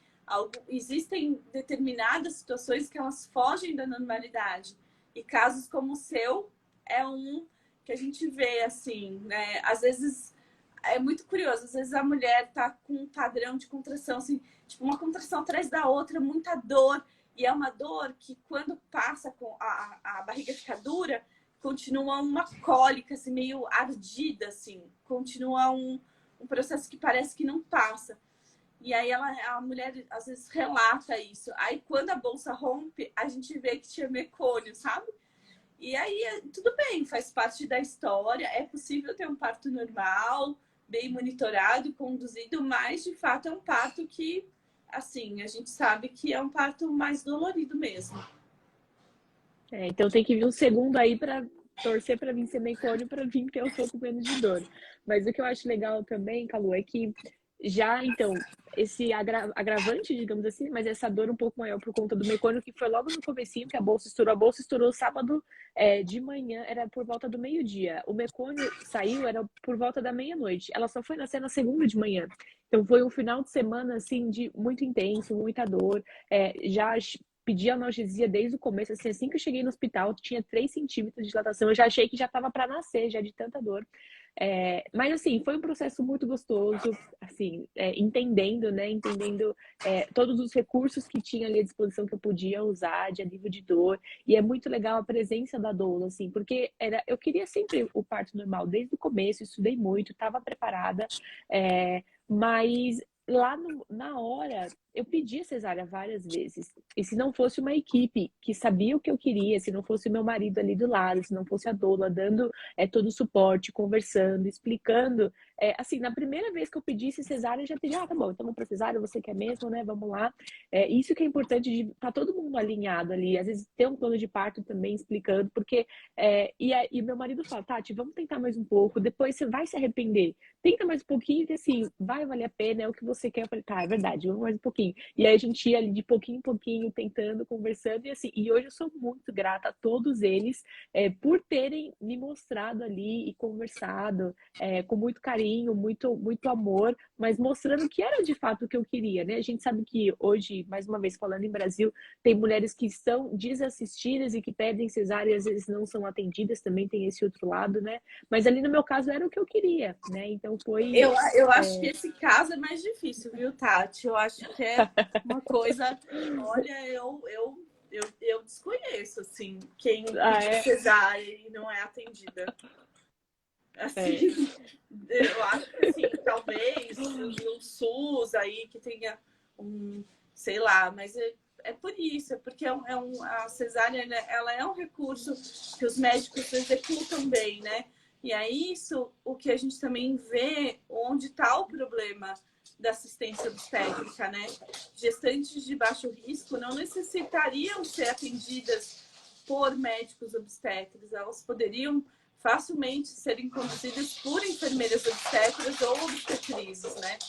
existem determinadas situações que elas fogem da normalidade. E casos como o seu é um que a gente vê, assim, né? Às vezes, é muito curioso. Às vezes a mulher tá com um padrão de contração, assim, tipo, uma contração atrás da outra, muita dor. E é uma dor que, quando passa, com a barriga fica dura, continua uma cólica, assim, meio ardida, assim. Continua um processo que parece que não passa. E aí a mulher, às vezes, relata isso. Aí, quando a bolsa rompe, a gente vê que tinha mecônio, sabe? E aí, tudo bem, faz parte da história. É possível ter um parto normal, bem monitorado e conduzido, mas, de fato, é um parto que, assim, a gente sabe que é um parto mais dolorido mesmo. Então tem que vir um segundo aí para torcer para vir ser mecônio, para vir ter um pouco menos de dor. Mas o que eu acho legal também, Calu, é que Já, então, esse agravante, digamos assim, mas essa dor um pouco maior por conta do mecônico, que foi logo no comecinho que a bolsa estourou. A bolsa estourou sábado de manhã, era por volta do meio-dia. O mecônio saiu, era por volta da meia-noite. Ela só foi nascer na segunda de manhã. Então foi um final de semana, assim, de muito intenso, muita dor. Já pedi analgesia desde o começo, assim que eu cheguei no hospital, tinha 3 centímetros de dilatação. Eu já achei que já estava para nascer, já de tanta dor. Mas assim, foi um processo muito gostoso, assim, entendendo, né? Entendendo todos os recursos que tinha ali à disposição que eu podia usar de alívio de dor. E é muito legal a presença da doula, assim, porque eu queria sempre o parto normal, desde o começo, estudei muito, estava preparada, mas lá na hora eu pedi a cesárea várias vezes. E se não fosse uma equipe que sabia o que eu queria, se não fosse meu marido ali do lado, se não fosse a doula dando todo o suporte, conversando, explicando. Assim, na primeira vez que eu pedisse cesárea, eu já pedi, tá bom, então vamos pra cesárea, você quer mesmo, né? Vamos lá. Isso que é importante de estar todo mundo alinhado ali. Às vezes ter um plano de parto também explicando, porque. E meu marido fala, Tati, vamos tentar mais um pouco, depois você vai se arrepender. Tenta mais um pouquinho, que assim, vai valer a pena, é o que você quer. Eu falei, tá, é verdade, vamos mais um pouquinho. E aí a gente ia ali de pouquinho em pouquinho, tentando, conversando, e assim, e hoje eu sou muito grata a todos eles por terem me mostrado ali e conversado com muito carinho, muito, muito amor, mas mostrando que era de fato o que eu queria, né? A gente sabe que hoje, mais uma vez falando em Brasil, tem mulheres que estão desassistidas e que pedem cesárea e às vezes não são atendidas, também tem esse outro lado, né? Mas ali no meu caso era o que eu queria, né? Então foi. Eu acho que esse caso é mais difícil, viu, Tati? Eu acho que é uma coisa. Olha, eu desconheço, assim, quem pede cesárea e não é atendida. Assim, eu acho que, assim, talvez no SUS aí que tenha sei lá, mas é por isso, é porque a cesárea, né, ela é um recurso que os médicos executam bem, né? E é isso o que a gente também vê onde está o problema da assistência obstétrica, né? Gestantes de baixo risco não necessitariam ser atendidas por médicos obstetras, elas poderiam facilmente serem conduzidas por enfermeiras obstetras ou obstetrizes, né?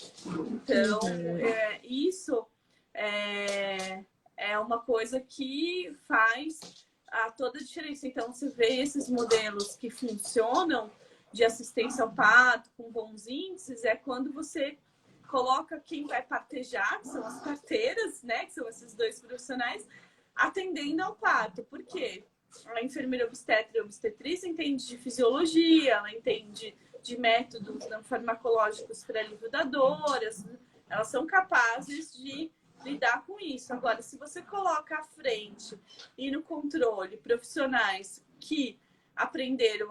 Então, isso é uma coisa que faz toda a diferença. Então, você vê esses modelos que funcionam de assistência ao parto com bons índices, é quando você coloca quem vai partejar, que são as parteiras, né? Que são esses 2 profissionais, atendendo ao parto. Por quê? A enfermeira obstetra e obstetriz entende de fisiologia, ela entende de métodos não farmacológicos para alívio da dor, elas são capazes de lidar com isso. Agora, se você coloca à frente e no controle profissionais que aprenderam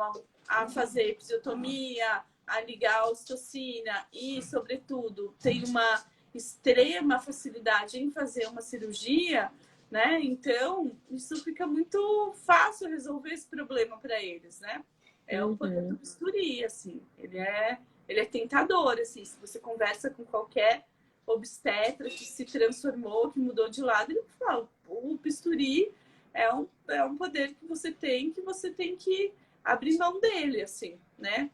a fazer episiotomia, a ligar a ocitocina e, sobretudo, tem uma extrema facilidade em fazer uma cirurgia, né? Então, isso fica muito fácil resolver esse problema para eles, né? É o poder do bisturi, assim. Ele é tentador, assim. Se você conversa com qualquer obstetra que se transformou, que mudou de lado, ele fala, o bisturi é um poder que você tem que abrir mão dele, assim, né?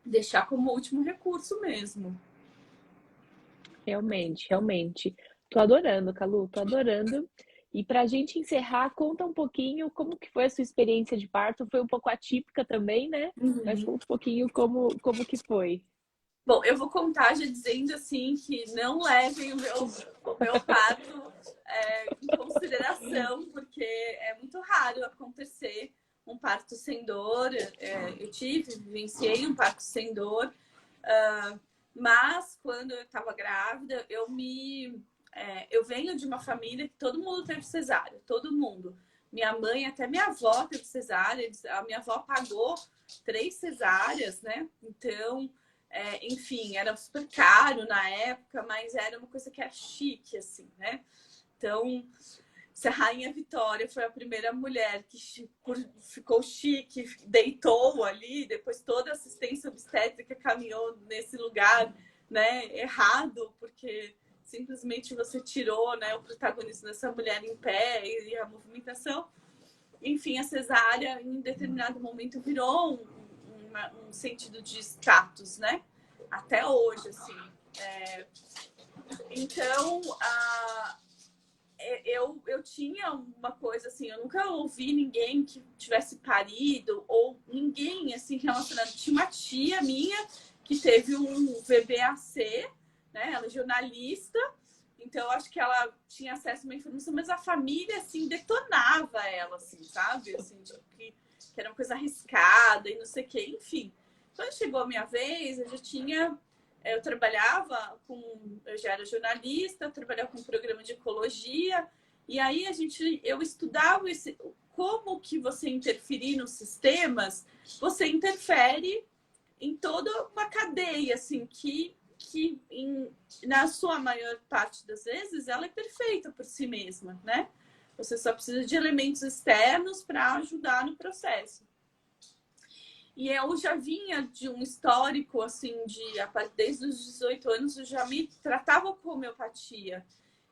Deixar como último recurso mesmo. Realmente, realmente. Tô adorando, Calu, tô adorando. E pra gente encerrar, conta um pouquinho como que foi a sua experiência de parto. Foi um pouco atípica também, né? Mas conta um pouquinho como que foi. Bom, eu vou contar já dizendo assim que não levem o meu parto em consideração, porque é muito raro acontecer um parto sem dor. Eu vivenciei um parto sem dor, mas quando eu estava grávida, eu venho de uma família que todo mundo teve cesárea, todo mundo. Minha mãe, até minha avó teve cesárea, a minha avó pagou 3 cesáreas, né? Então, enfim, era super caro na época, mas era uma coisa que era chique, assim, né? Então, se a Rainha Vitória foi a primeira mulher que ficou chique, deitou ali, depois toda a assistência obstétrica caminhou nesse lugar, né, errado, porque simplesmente você tirou, né, o protagonismo dessa mulher em pé e a movimentação. Enfim, a cesárea, em determinado momento, virou um sentido de status, né? Até hoje, assim. Então, eu tinha uma coisa assim, eu nunca ouvi ninguém que tivesse parido ou ninguém assim relacionado. Tinha uma tia minha que teve um VBAC, né? Ela é jornalista, então eu acho que ela tinha acesso a uma informação, mas a família assim detonava ela, assim, sabe? Assim, tipo, que era uma coisa arriscada e não sei o quê, enfim. Quando chegou a minha vez, eu trabalhava eu já era jornalista, eu trabalhava com um programa de ecologia, e aí eu estudava como que você interferir nos sistemas, você interfere em toda uma cadeia, assim, na sua maior parte das vezes, ela é perfeita por si mesma, né? Você só precisa de elementos externos para ajudar no processo. E eu já vinha de um histórico, assim, desde os 18 anos, eu já me tratava com homeopatia.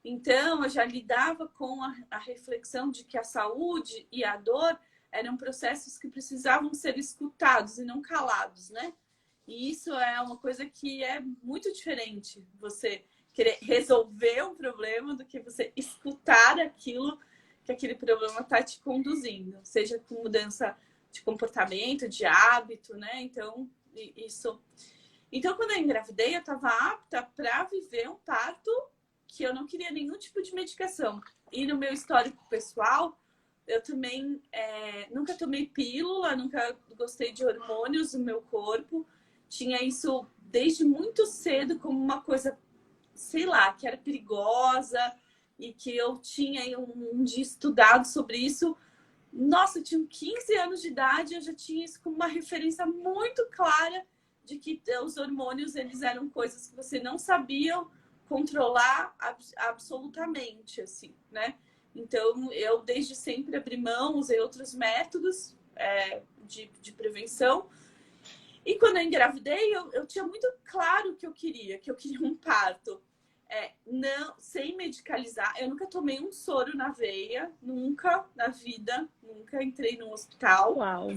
Então, eu já lidava com a reflexão de que a saúde e a dor eram processos que precisavam ser escutados e não calados, né? E isso é uma coisa que é muito diferente. Você querer resolver um problema do que você escutar aquilo que aquele problema está te conduzindo. Seja com mudança de comportamento, de hábito, né? Então, isso. Então, quando eu engravidei, eu estava apta para viver um parto que eu não queria nenhum tipo de medicação. E no meu histórico pessoal, eu também nunca tomei pílula, nunca gostei de hormônios no meu corpo. Tinha isso desde muito cedo como uma coisa, sei lá, que era perigosa e que eu tinha um dia estudado sobre isso. Nossa, eu tinha 15 anos de idade, eu já tinha isso como uma referência muito clara de que os hormônios, eles eram coisas que você não sabia controlar absolutamente, assim, né? Então, eu desde sempre abri mão, usei outros métodos de prevenção. E quando eu engravidei, eu tinha muito claro que eu queria um parto. Não, sem medicalizar. Eu nunca tomei um soro na veia, nunca na vida, nunca entrei num hospital. Uau.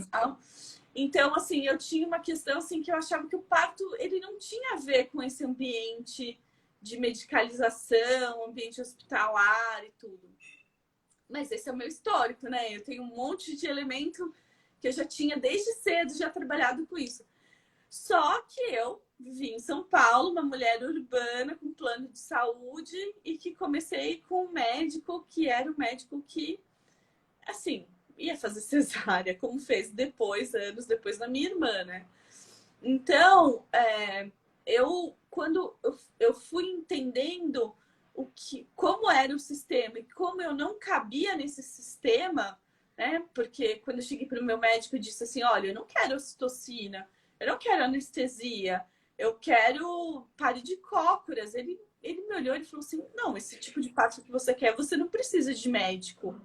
Então, assim, eu tinha uma questão assim que eu achava que o parto ele não tinha a ver com esse ambiente de medicalização, ambiente hospitalar e tudo. Mas esse é o meu histórico, né? Eu tenho um monte de elemento que eu já tinha desde cedo já trabalhado com isso. Só que eu vivi em São Paulo, uma mulher urbana com plano de saúde e que comecei com um médico que era o médico que, assim, ia fazer cesárea, como fez anos depois da minha irmã, né? Então, quando eu fui entendendo como era o sistema e como eu não cabia nesse sistema, né? Porque quando eu cheguei para o meu médico, eu disse assim, olha, eu não quero ocitocina, eu não quero anestesia, eu quero pare de cócoras. Ele me olhou e falou assim, não, esse tipo de parto que você quer, você não precisa de médico.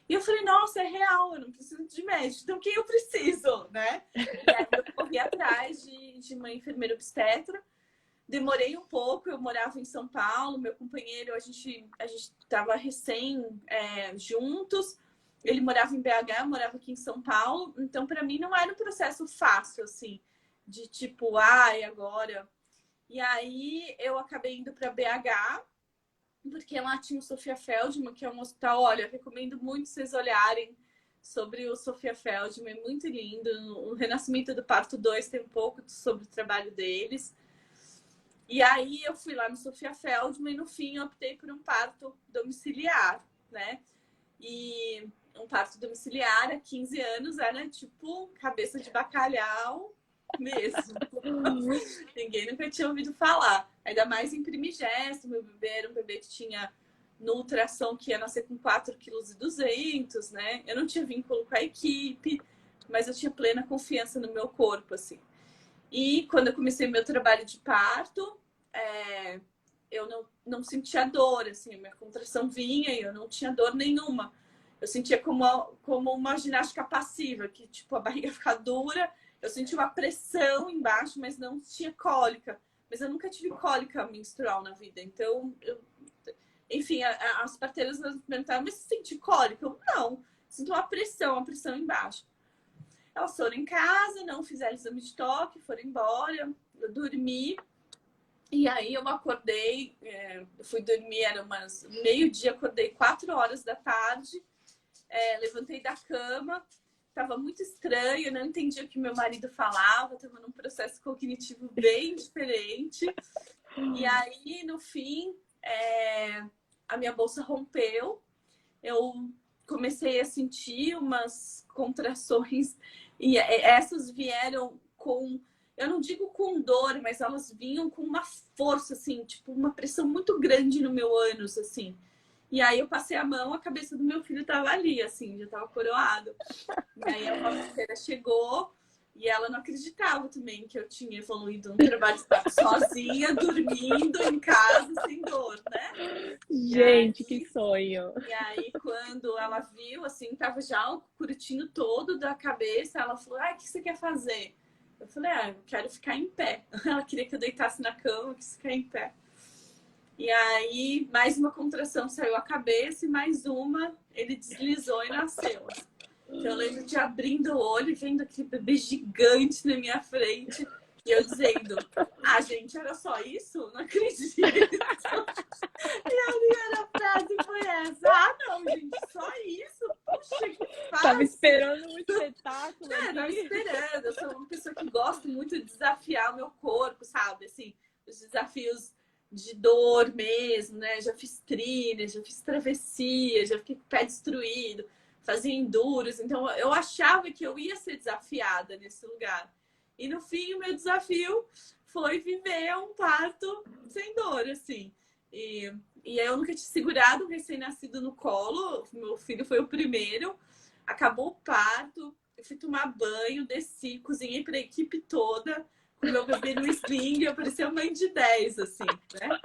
E eu falei, nossa, é real, eu não preciso de médico, então quem eu preciso, né? E aí eu corri atrás de uma enfermeira obstetra, demorei um pouco, eu morava em São Paulo, meu companheiro, a gente estava juntos, ele morava em BH, eu morava aqui em São Paulo, então para mim não era um processo fácil, assim, de tipo, agora. E aí eu acabei indo para BH, porque lá tinha o Sofia Feldman, que é um hospital, olha, eu recomendo muito vocês olharem sobre o Sofia Feldman, é muito lindo. O Renascimento do Parto 2 tem um pouco sobre o trabalho deles. E aí eu fui lá no Sofia Feldman e no fim eu optei por um parto domiciliar, né? E um parto domiciliar há 15 anos era tipo cabeça de bacalhau mesmo. Ninguém nunca tinha ouvido falar. Ainda mais em primigesto, meu bebê era um bebê que tinha no ultrassom que ia nascer com 4,2 kg, né? Eu não tinha vínculo com a equipe, mas eu tinha plena confiança no meu corpo, assim. E quando eu comecei meu trabalho de parto, eu não sentia dor, assim, minha contração vinha e eu não tinha dor nenhuma. Eu sentia como uma ginástica passiva, que tipo, a barriga ficava dura, eu sentia uma pressão embaixo, mas não tinha cólica. Mas eu nunca tive cólica menstrual na vida. Então, enfim, as parteiras me perguntaram, mas você sente cólica? Eu, não, sinto uma pressão embaixo. Elas foram em casa, não fizeram exame de toque, foram embora, eu dormi. E aí eu acordei, fui dormir, era umas meio-dia, acordei 4 horas da tarde, levantei da cama, estava muito estranho, eu não entendia o que meu marido falava, estava num processo cognitivo bem diferente. E aí, no fim, a minha bolsa rompeu, eu comecei a sentir umas contrações, e essas vieram com, eu não digo com dor, mas elas vinham com uma força, assim, tipo, uma pressão muito grande no meu ânus, assim. E aí eu passei a mão, a cabeça do meu filho tava ali, assim, já tava coroado. E aí a parceira chegou e ela não acreditava também que eu tinha evoluído no trabalho sozinha, dormindo em casa, sem dor, né? Gente, que sonho! E aí, quando ela viu, assim, tava já o curutinho todo da cabeça, ela falou, o que você quer fazer? Eu falei, eu quero ficar em pé. Ela queria que eu deitasse na cama, eu quis ficar em pé. E aí, mais uma contração saiu a cabeça e mais uma, ele deslizou e nasceu. Então, eu lembro de abrindo o olho e vendo aquele bebê gigante na minha frente. E eu dizendo, gente, era só isso? Não acredito. E a primeira frase foi essa. Não, gente, só isso? Puxa, que fácil. Tava esperando um espetáculo. Tava esperando. Eu sou uma pessoa que gosta muito de desafiar o meu corpo, sabe? Assim, os desafios de dor mesmo, né? Já fiz trilha, já fiz travessia, já fiquei com o pé destruído, fazia enduros. Então, eu achava que eu ia ser desafiada nesse lugar. E no fim, o meu desafio foi viver um parto sem dor, assim. E aí eu nunca tinha segurado um recém-nascido no colo. Meu filho foi o primeiro. Acabou o parto. Eu fui tomar banho, desci, cozinhei para a equipe toda. Com meu bebê no sling, eu parecia mãe de 10, assim, né?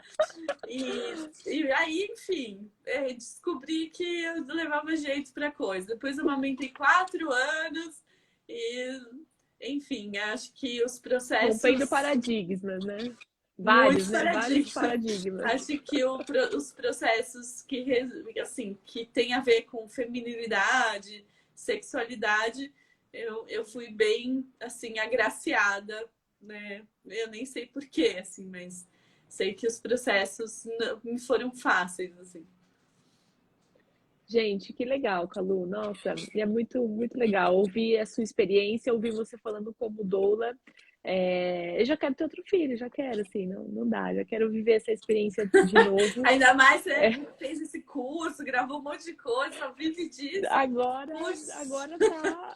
E aí, enfim, descobri que eu levava jeito para coisa. Depois eu amamentei 4 anos e... Enfim, acho que os processos... Rompendo paradigmas, né? Vários paradigmas. Acho que os processos que tem a ver com feminilidade, sexualidade, eu fui bem, assim, agraciada, né? Eu nem sei porquê, assim, mas sei que os processos não me foram fáceis, assim. Gente, que legal, Calu. Nossa, é muito, muito legal ouvir a sua experiência, ouvir você falando como doula. Eu já quero ter outro filho, já quero, assim, não dá. Já quero viver essa experiência de novo. Ainda mais você fez esse curso, gravou um monte de coisa, só vive disso. Agora tá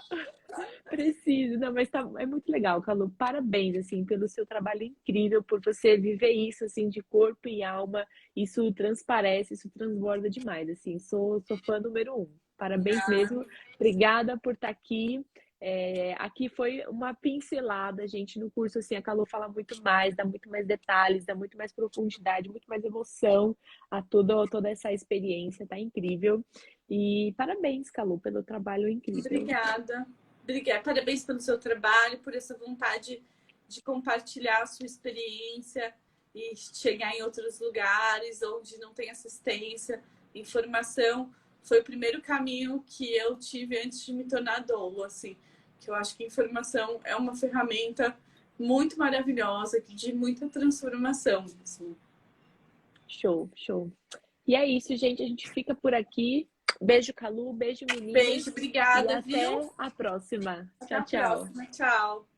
preciso. Não, mas é muito legal, Calu. Parabéns, assim, pelo seu trabalho incrível, por você viver isso, assim, de corpo e alma. Isso transparece, isso transborda demais, assim. Sou fã número 1. Parabéns mesmo. Obrigada por estar aqui. Aqui foi uma pincelada, gente, no curso, assim, a Calu fala muito mais, dá muito mais detalhes, dá muito mais profundidade, muito mais emoção a toda essa experiência, tá incrível. E parabéns, Calu, pelo trabalho incrível. Obrigada. Parabéns pelo seu trabalho, por essa vontade de compartilhar a sua experiência e chegar em outros lugares onde não tem assistência, informação. Foi o primeiro caminho que eu tive antes de me tornar doula, assim. Que eu acho que informação é uma ferramenta muito maravilhosa, de muita transformação. Assim. Show. E é isso, gente. A gente fica por aqui. Beijo, Calu. Beijo, meninas. Beijo, obrigada, e até a próxima. Até tchau. Próxima. Tchau.